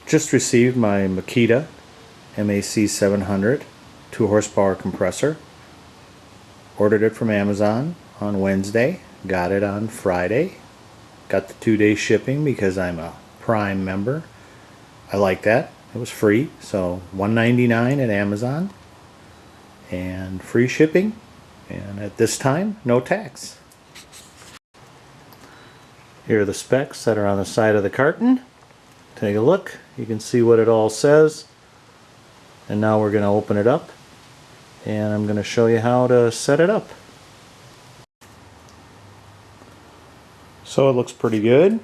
Just received my Makita MAC700 2 horsepower compressor. Ordered it from Amazon on Wednesday, got it on Friday. Got the 2-day shipping because I'm a Prime member. I like that. It was free, so $1.99 at Amazon and free shipping, and at this time no tax. Here are the specs that are on the side of the carton. Take a look. You can see what it all says. And now we're going to open it up and I'm going to show you how to set it up. So it looks pretty good.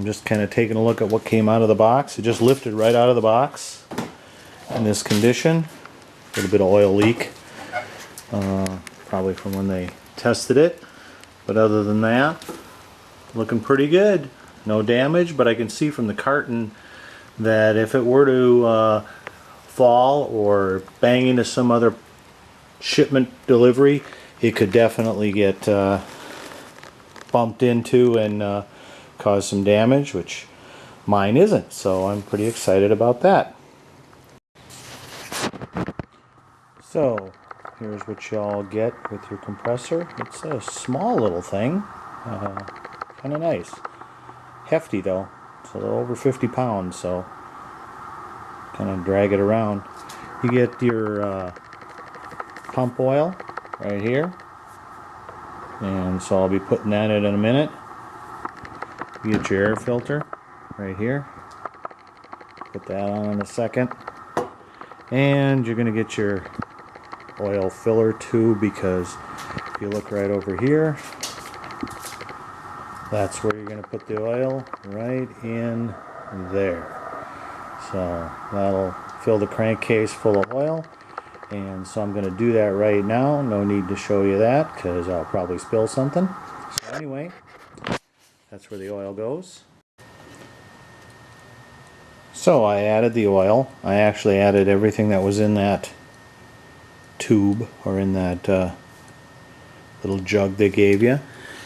Just kind of taking a look at what came out of the box. It just lifted right out of the box in this condition. A little bit of oil leak, probably from when they tested it. But other than that, looking pretty good. No damage, but I can see from the carton that if it were to fall or bang into some other shipment delivery, it could definitely get bumped into and cause some damage, which mine isn't, so I'm pretty excited about that. So here's what y'all get with your compressor. It's a small little thing, kind of nice. Hefty though, it's a little over 50 pounds, so kind of drag it around. You get your pump oil right here, and so I'll be putting that in a minute. You get your air filter right here, put that on in a second, and you're going to get your oil filler tube, because if you look right over here, that's where you're going to put the oil, right in there. So that'll fill the crankcase full of oil, and so I'm going to do that right now. No need to show you that because I'll probably spill something. So anyway, that's where the oil goes. So I added the oil. I actually added everything that was in that tube, or in that little jug they gave you.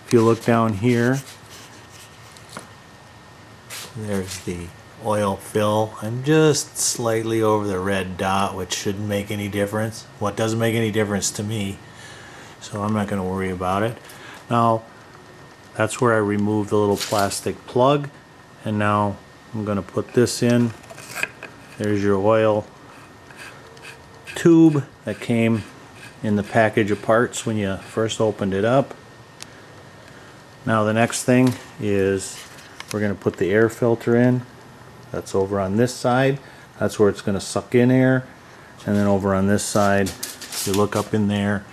If you look down here, there's the oil fill. I'm just slightly over the red dot, which shouldn't make any difference. Well, it doesn't make any difference to me, so I'm not going to worry about it. Now, that's where I removed the little plastic plug, and now I'm going to put this in. There's your oil tube that came in the package of parts when you first opened it up. Now the next thing is we're going to put the air filter in. That's over on this side. That's where it's going to suck in air. And then over on this side, if you look up in there,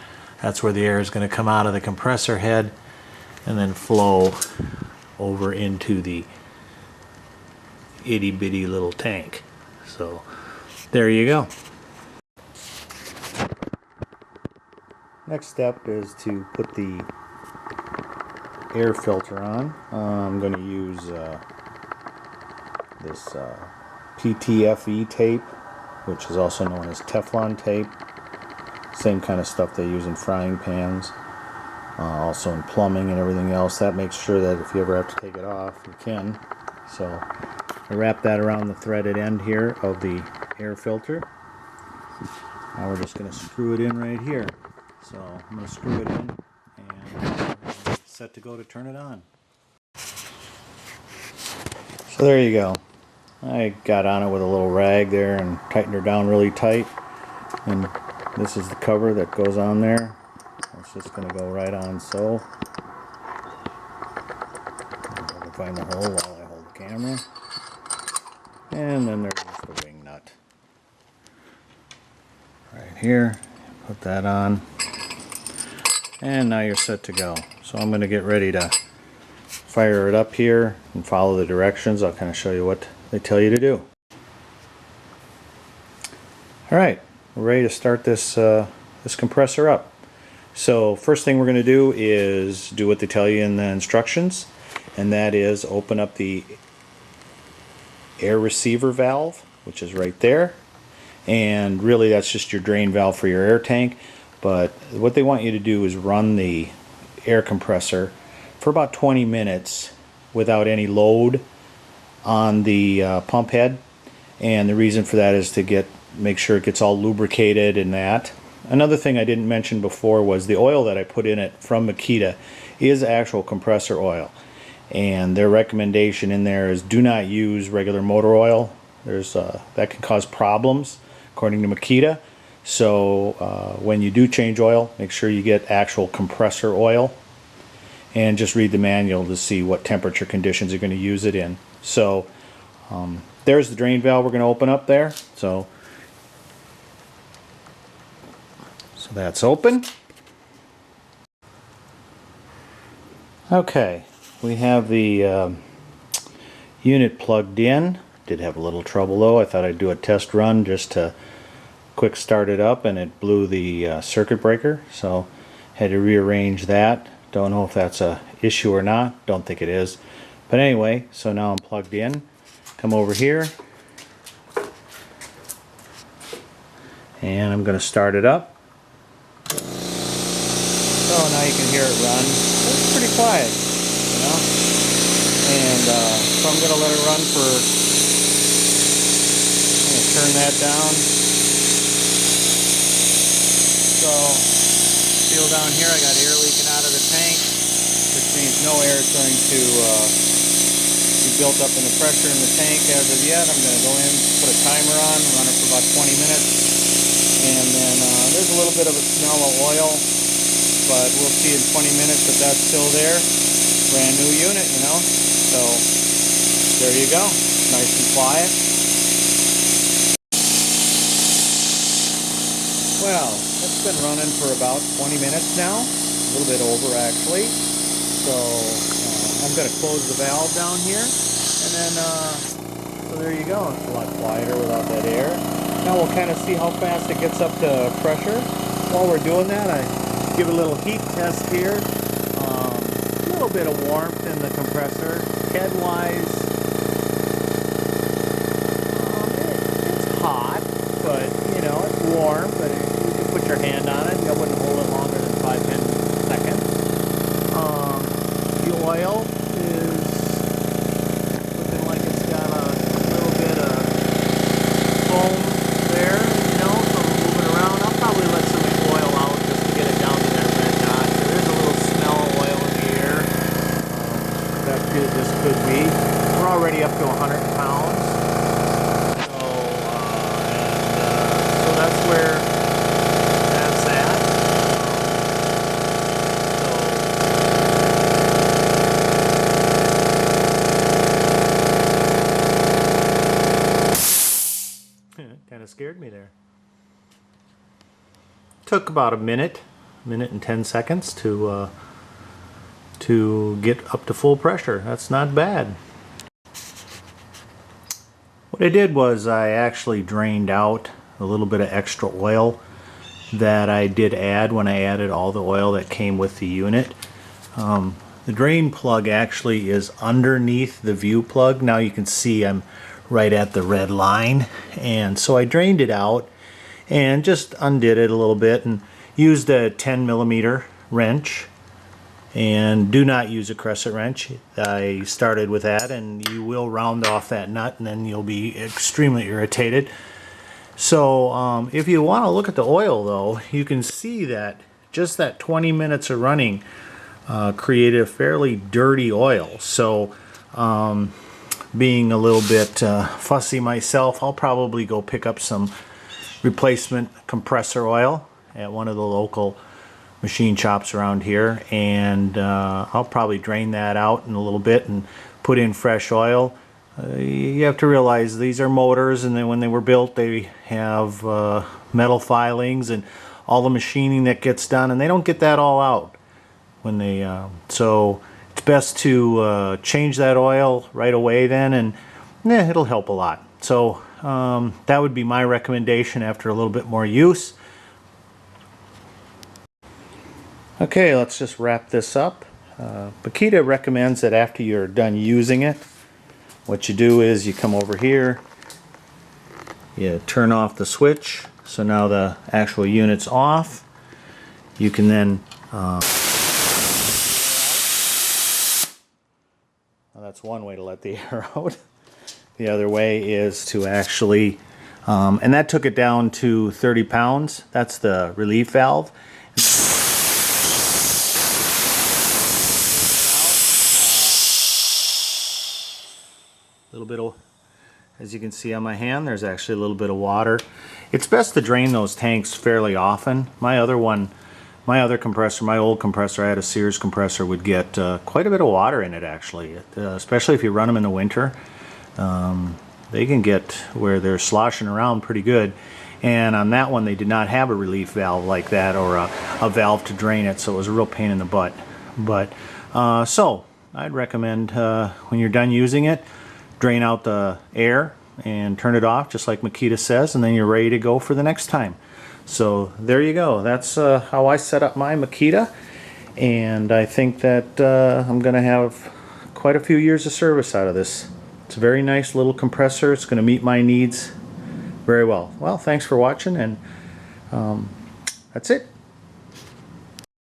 that's where the air is going to come out of the compressor head and then flow over into the itty bitty little tank. So there you go. Next step is to put the air filter on. I'm going to use this PTFE tape, which is also known as Teflon tape. Same kind of stuff they use in frying pans, also in plumbing and everything else. That makes sure that if you ever have to take it off, you can. So I wrap that around the threaded end here of the air filter. Now we're just going to screw it in right here. So I'm going to screw it in and set to go to turn it on. So there you go. I got on it with a little rag there and tightened her down really tight. And this is the cover that goes on there. It's just going to go right on so. I can find the hole while I hold the camera. And then there's just the wing nut. Right here. Put that on. And now you're set to go. So I'm going to get ready to fire it up here and follow the directions. I'll kind of show you what they tell you to do. Alright, we're ready to start this this compressor up. So first thing we're going to do is do what they tell you in the instructions, and that is open up the air receiver valve, which is right there. And really that's just your drain valve for your air tank. But what they want you to do is run the air compressor for about 20 minutes without any load on the pump head and the reason for that is to make sure it gets all lubricated and that. Another thing I didn't mention before was the oil that I put in it from Makita is actual compressor oil, and their recommendation in there is do not use regular motor oil. That can cause problems according to Makita. So when you do change oil, make sure you get actual compressor oil, and just read the manual to see what temperature conditions you're going to use it in. So there's the drain valve we're going to open up there. So that's open. Okay, we have the unit plugged in. Did have a little trouble though. I thought I'd do a test run just to quick start it up, and it blew the circuit breaker, so had to rearrange that. Don't know if that's a issue or not. Don't think it is. But anyway, so now I'm plugged in. Come over here, and I'm going to start it up. So now you can hear it run. It's pretty quiet, you know. And so I'm going to let it run for. I'm going to turn that down. So feel down here, I got air leaking out of the tank, which means no air is going to be built up in the pressure in the tank as of yet. I'm going to go in, put a timer on, run it for about 20 minutes, and then there's a little bit of a smell of oil, but we'll see in 20 minutes if that's still there. Brand new unit, you know. So there you go, nice and quiet. Well, it's been running for about 20 minutes now, a little bit over actually. So I'm going to close the valve down here, and then so there you go. It's a lot quieter without that air. Now we'll kind of see how fast it gets up to pressure. While we're doing that, I give a little heat test here. A little bit of warmth in the compressor. Head-wise, it's hot, but you know it's warm. But you can put your hand on it. I wouldn't hold it longer than 5-10 seconds. The oil is looking like it's got a little bit of foam there, you know, from moving around. I'll probably let some oil out just to get it down to that red dot. There is a little smell of oil in the air. This could be. We're already up to 100 pounds. So that's where that's at. Kind of scared me there. Took about a minute and 10 seconds to get up to full pressure. That's not bad. What I did was I actually drained out a little bit of extra oil that I did add when I added all the oil that came with the unit. The drain plug actually is underneath the view plug. Now you can see I'm right at the red line, and so I drained it out and just undid it a little bit and used a 10mm wrench. And do not use a crescent wrench. I started with that, and you will round off that nut and then you'll be extremely irritated. So if you want to look at the oil though, you can see that just that 20 minutes of running created a fairly dirty oil. So being a little bit fussy myself, I'll probably go pick up some replacement compressor oil at one of the local machine shops around here, and I'll probably drain that out in a little bit and put in fresh oil. You have to realize these are motors, and then when they were built they have metal filings and all the machining that gets done, and they don't get that all out when they so it's best to change that oil right away then, and it'll help a lot. So that would be my recommendation after a little bit more use. Okay, let's just wrap this up. Makita recommends that after you're done using it, what you do is you come over here, you turn off the switch, so now the actual unit's off. You can then well, that's one way to let the air out. the other way is to actually, and that took it down to 30 pounds. That's the relief valve. A little bit of, as you can see on my hand, there's actually a little bit of water. It's best to drain those tanks fairly often. My other compressor, my old compressor, I had a Sears compressor, would get quite a bit of water in it actually, especially if you run them in the winter. They can get where they're sloshing around pretty good. And on that one they did not have a relief valve like that, or a valve to drain it, so it was a real pain in the butt. But so I'd recommend when you're done using it, drain out the air and turn it off just like Makita says, and then you're ready to go for the next time. So there you go. That's how I set up my Makita, and I think that I'm going to have quite a few years of service out of this. It's a very nice little compressor. It's going to meet my needs very well. Well, thanks for watching, and that's it.